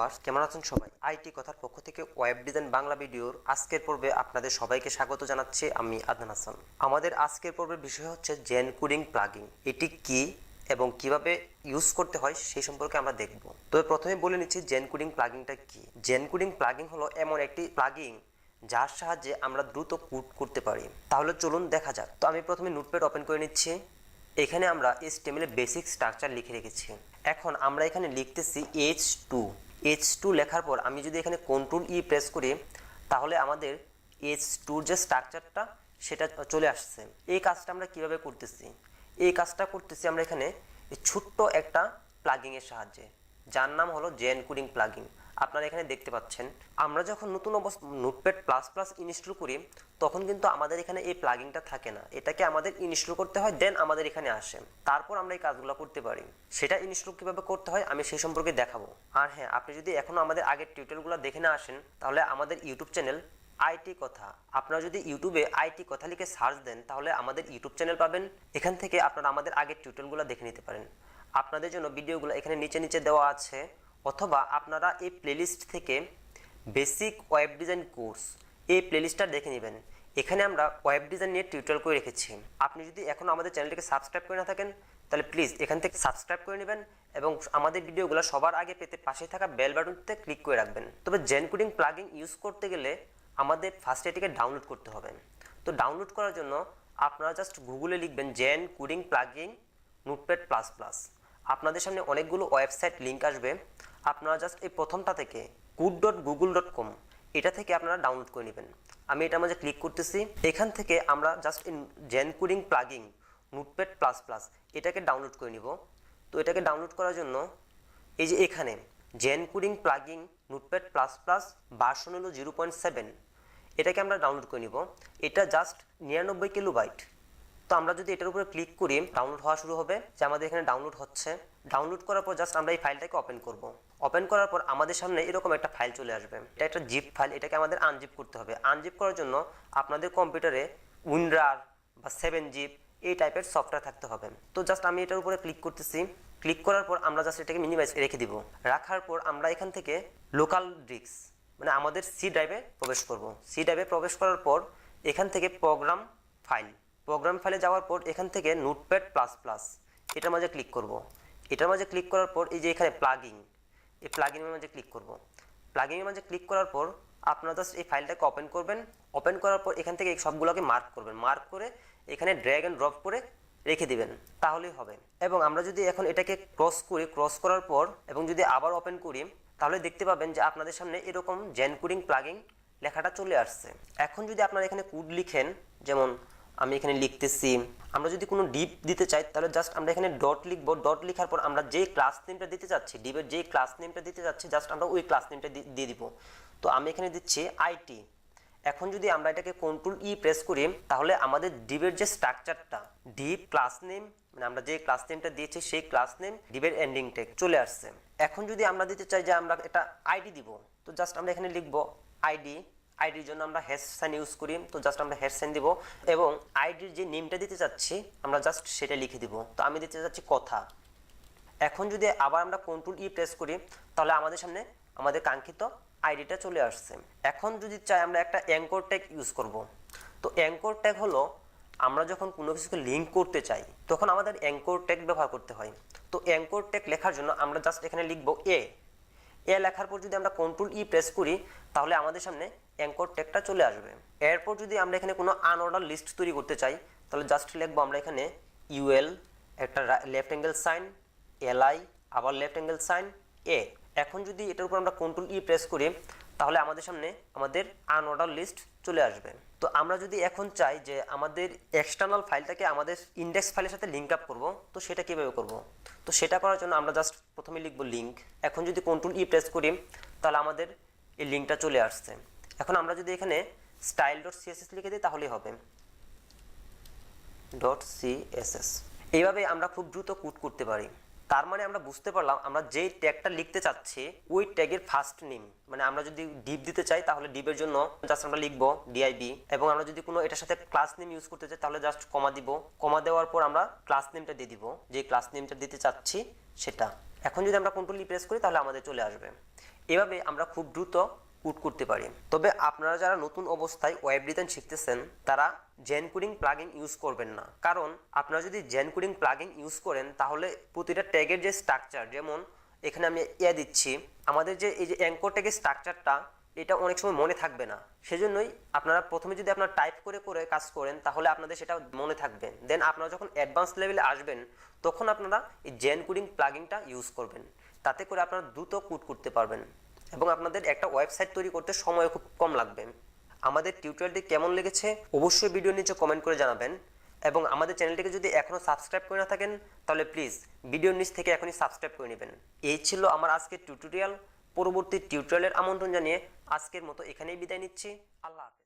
Viewers, কেমন আছেন সবাই? আইটি কথার পক্ষ থেকে ওয়েব ডিজাইন বাংলা ভিডিওর আজকের পর্বে আপনাদের সবাইকে স্বাগত জানাচ্ছি। আমি আদনান হাসান। আমাদের আজকের পর্বের বিষয় হচ্ছে জেন কোডিং প্লাগইন। এটি কি এবং কিভাবে ইউজ করতে হয় সেই সম্পর্কে আমরা দেখব। তবে প্রথমে বলে নিচ্ছি জেন কোডিং প্লাগইনটা কি। জেন কোডিং প্লাগইন হলো এমন একটি প্লাগইন যার সাহায্যে আমরা দ্রুত কোড করতে পারি। তাহলে চলুন দেখা যাক। তো আমি প্রথমে নোটপ্যাড ওপেন করে নিচ্ছি। এখানে আমরা HTML এর বেসিক স্ট্রাকচার লিখে রেখেছি। এখন আমরা এখানে লিখতেছি H2 লেখার পর আমি যদি এখানে কন্ট্রোল ই প্রেস করি তাহলে আমাদের H2 যে স্ট্রাকচারটা সেটা চলে আসছে। এই কাজটা আমরা কিভাবে করতেছি? এই কাজটা করতেছি আমরা এখানে ছোট্ট একটা প্লাগইনের সাহায্যে, যার নাম হলো জেন কোডিং প্লাগইন। আপনারা এখানে দেখতে পাচ্ছেন আমরা যখন নতুন নোটপ্যাড প্লাস প্লাস ইনস্টল করি তখন কিন্তু আমাদের এখানে এই প্লাগইনটা থাকে না। এটাকে আমাদের ইনস্টল করতে হয়, দেন আমাদের এখানে আসে, তারপর আমরা এই কাজগুলো করতে পারি। সেটা ইনস্টল কিভাবে করতে হয় আমি সেই সম্পর্কে দেখাবো। আর হ্যাঁ, আপনি যদি এখনো আমাদের আগের টিউটোরিয়ালগুলো দেখে না আসেন তাহলে আমাদের ইউটিউব চ্যানেল আইটি কথা, আপনারা যদি ইউটিউবে আইটি কথা লিখে সার্চ দেন তাহলে আমাদের ইউটিউব চ্যানেল পাবেন। এখান থেকে আপনারা আমাদের আগের টিউটোরিয়ালগুলো দেখে নিতে পারেন। আপনাদের জন্য ভিডিওগুলো এখানে নিচে দেওয়া আছে, অথবা আপনারা এই প্লেলিস্ট থেকে বেসিক ওয়েব ডিজাইন কোর্স এই প্লেলিস্টটা দেখে নেবেন। এখানে আমরা ওয়েব ডিজাইন নিয়ে টিউটোরিয়াল করে রেখেছি। আপনি যদি এখনও আমাদের চ্যানেলটিকে সাবস্ক্রাইব করে না থাকেন তাহলে প্লিজ এখান থেকে সাবস্ক্রাইব করে নেবেন এবং আমাদের ভিডিওগুলো সবার আগে পেতে পাশে থাকা বেল বাটনটিতে ক্লিক করে রাখবেন। তবে জেন কোডিং প্লাগইন ইউজ করতে গেলে আমাদের ফার্স্টে এটিকে ডাউনলোড করতে হবে। তো ডাউনলোড করার জন্য আপনারা জাস্ট গুগলে লিখবেন Zen coding plugin Notepad plus plus. আপনাদের সামনে অনেকগুলো ওয়েবসাইট লিঙ্ক আসবে। আপনারা জাস্ট এই প্রথমটা থেকে code.google.com এটা থেকে আপনারা ডাউনলোড করে নেবেন। আমি এটার মাঝে ক্লিক করতেছি। এখান থেকে আমরা just Zen coding plugin Notepad plus plus এটাকে ডাউনলোড করে নিব। তো এটাকে ডাউনলোড করার জন্য এই যে এখানে Zen coding plugin Notepad plus plus version হলো 0.7, এটাকে আমরা ডাউনলোড করে নিব। এটা জাস্ট 99 কিলোবাইট। তো আমরা যদি এটার উপরে ক্লিক করি ডাউনলোড হওয়া শুরু হবে, যে আমাদের এখানে ডাউনলোড হচ্ছে। ডাউনলোড করার পর জাস্ট আমরা এই ফাইলটাকে ওপেন করব। ওপেন করার পর আমাদের সামনে এরকম একটা ফাইল চলে আসবে। এটা একটা জিপ ফাইল, এটাকে আমাদের আনজিপ করতে হবে। আনজিপ করার জন্য আপনাদের কম্পিউটারে উইনরার বা 7-জিপ এই টাইপের সফটওয়্যার থাকতে হবে। তো জাস্ট আমি এটার উপরে ক্লিক করতেছি। ক্লিক করার পর আমরা জাস্ট এটাকে মিনিমাইজ রেখে দিব। রাখার পর আমরা এখান থেকে লোকাল ডিস্ক মানে আমাদের সি ড্রাইভে প্রবেশ করব। সি ড্রাইভে প্রবেশ করার পর এখান থেকে প্রোগ্রাম ফাইলে যাওয়ার পর এখান থেকে নোটপ্যাড প্লাস প্লাস এটার মাঝে ক্লিক করব। এটার মাঝে ক্লিক করার পর এই যে এখানে প্লাগইন, এই প্লাগইনের মাঝে ক্লিক করব। প্লাগইনের মাঝে ক্লিক করার পর আপনারা জাস্ট এই ফাইলটাকে ওপেন করবেন। ওপেন করার পর এখান থেকে এই সবগুলোকে মার্ক করবেন। মার্ক করে এখানে ড্র্যাগ অ্যান্ড ড্রপ করে রেখে দিবেন, তাহলেই হবে। এবং আমরা যদি এখন এটাকে ক্রস করার পর এবং যদি আবার ওপেন করি তাহলে দেখতে পাবেন যে আপনাদের সামনে এরকম জেন কোডিং প্লাগইন লেখাটা চলে আসছে। এখন যদি আপনারা এখানে কোড লিখেন, যেমন আমি এখানে লিখতেছি, আমরা যদি কোনো ডিপ দিতে চাই তাহলে জাস্ট আমরা এখানে ডট লিখবো। ডট লেখার পর আমরা যে ক্লাস নেমটা দিতে চাচ্ছি, ডিপের যে ক্লাস নেমটা দিতে চাচ্ছি জাস্ট আমরা ওই ক্লাস নেমটা দিয়ে দিব। তো আমি এখানে দিচ্ছি আইটি। এখন যদি আমরা এটাকে কন্ট্রোল ই প্রেস করি তাহলে আমাদের ডিপের যে স্ট্রাকচারটা, ডিপ ক্লাস নেম মানে আমরা যে ক্লাস নেমটা দিয়েছি সেই ক্লাস নেম ডিপের এন্ডিং ট্যাগ চলে আসছে। এখন যদি আমরা দিতে চাই যে আমরা এটা আইডি দিব, তো জাস্ট আমরা এখানে লিখবো আইডির জন্য আমরা হ্যাশ সাইন ইউজ করি। তো জাস্ট আমরা হ্যাশ সাইন দিব এবং আইডির যে নেমটা দিতে চাচ্ছি আমরা জাস্ট সেটা লিখে দিব। তো আমি দিতে চাচ্ছি কথা। এখন যদি আবার আমরা কন্ট্রোল ই প্রেস করি তাহলে আমাদের সামনে আমাদের কাঙ্ক্ষিত আইডিটা চলে আসছে। এখন যদি চাই আমরা একটা অ্যাঙ্কর ট্যাগ ইউজ করব। তো অ্যাঙ্কর ট্যাগ হলো আমরা যখন কোনো কিছুকে লিঙ্ক করতে চাই তখন আমাদের অ্যাঙ্কর ট্যাগ ব্যবহার করতে হয়। তো অ্যাঙ্কর ট্যাগ লেখার জন্য আমরা জাস্ট এখানে লিখব এ লেখার পর যদি আমরা কন্ট্রোল ই প্রেস করি তাহলে আমাদের সামনে অ্যাঙ্কর ট্যাগটা চলে আসবে। এরপর যদি আমরা এখানে কোনো আনঅর্ডার লিস্ট তৈরি করতে চাই তাহলে জাস্ট লিখবো আমরা এখানে ইউএল, একটা লেফট অ্যাঙ্গেল সাইন, এলআই, আবার লেফট অ্যাঙ্গেল সাইন এ। এখন যদি এটার উপর আমরা কন্ট্রোল ই প্রেস করি তাহলে আমাদের সামনে আমাদের আনঅর্ডার লিস্ট চলে আসবে। তো আমরা যদি এখন চাই যে আমাদের এক্সটার্নাল ফাইলটাকে আমাদের ইন্ডেক্স ফাইলের সাথে লিঙ্ক আপ করবো, তো সেটা কীভাবে করব? তো সেটা করার জন্য আমরা জাস্ট প্রথমে লিখব লিঙ্ক। এখন যদি কন্ট্রোল ই প্রেস করি তাহলে আমাদের এই লিঙ্কটা চলে আসছে। এখন আমরা যদি এখানে style.css লিখে দিই তাহলেই হবে .css। এইভাবে আমরা খুব দ্রুত কোড করতে পারি। তার মানে আমরা বুঝতে পারলাম আমরা যেই ট্যাগটা লিখতে চাচ্ছি ওই ট্যাগের ফার্স্ট নেম, মানে আমরা যদি ডিপ দিতে চাই তাহলে ডিপের জন্য জাস্ট আমরা লিখবো ডিআইবি, এবং আমরা যদি কোনো এটার সাথে ক্লাস নেম ইউজ করতে চাই তাহলে জাস্ট কমা দিব। কমা দেওয়ার পর আমরা ক্লাস নেমটা দিয়ে দিব, যে ক্লাস নেমটা দিতে চাচ্ছি সেটা। এখন যদি আমরা কন্ট্রোল ই প্রেস করি তাহলে আমাদের চলে আসবে। এভাবে আমরা খুব দ্রুত কোড করতে পারি। তবে আপনারা যারা নতুন অবস্থায় ওয়েব ডিজাইন শিখতেছেন তারা জেন কোডিং প্লাগইন ইউজ করবেন না, কারণ আপনারা যদি জেন কোডিং প্লাগইন ইউজ করেন তাহলে প্রতিটা ট্যাগের যে স্ট্রাকচার, যেমন এখানে আমি দিচ্ছি, আমাদের যে এই যে অ্যাঙ্কর ট্যাগের স্ট্রাকচারটা এটা অনেক সময় মনে থাকবে না। সেজন্যই আপনারা প্রথমে যদি আপনারা টাইপ করে করে কাজ করেন তাহলে আপনাদের সেটা মনে থাকবে। দেন আপনারা যখন অ্যাডভান্স লেভেলে আসবেন তখন আপনারা এই জেন কোডিং প্লাগইনটা ইউজ করবেন, তাতে করে আপনারা দ্রুত কোড করতে পারবেন এবং আপনাদের একটা ওয়েবসাইট তৈরি করতে সময় খুব কম লাগবে। আমাদের টিউটোরিয়ালটি কেমন লেগেছে অবশ্যই ভিডিওর নিচে কমেন্ট করে জানাবেন এবং আমাদের চ্যানেলটিকে যদি এখনও সাবস্ক্রাইব করে না থাকেন তাহলে প্লিজ ভিডিওর নিচ থেকে এখনই সাবস্ক্রাইব করে নেবেন। এই ছিল আমার আজকের টিউটোরিয়াল। পরবর্তী টিউটোরিয়ালের আমন্ত্রণ জানিয়ে আজকের মতো এখানেই বিদায় নিচ্ছি। আল্লাহ হাফেজ।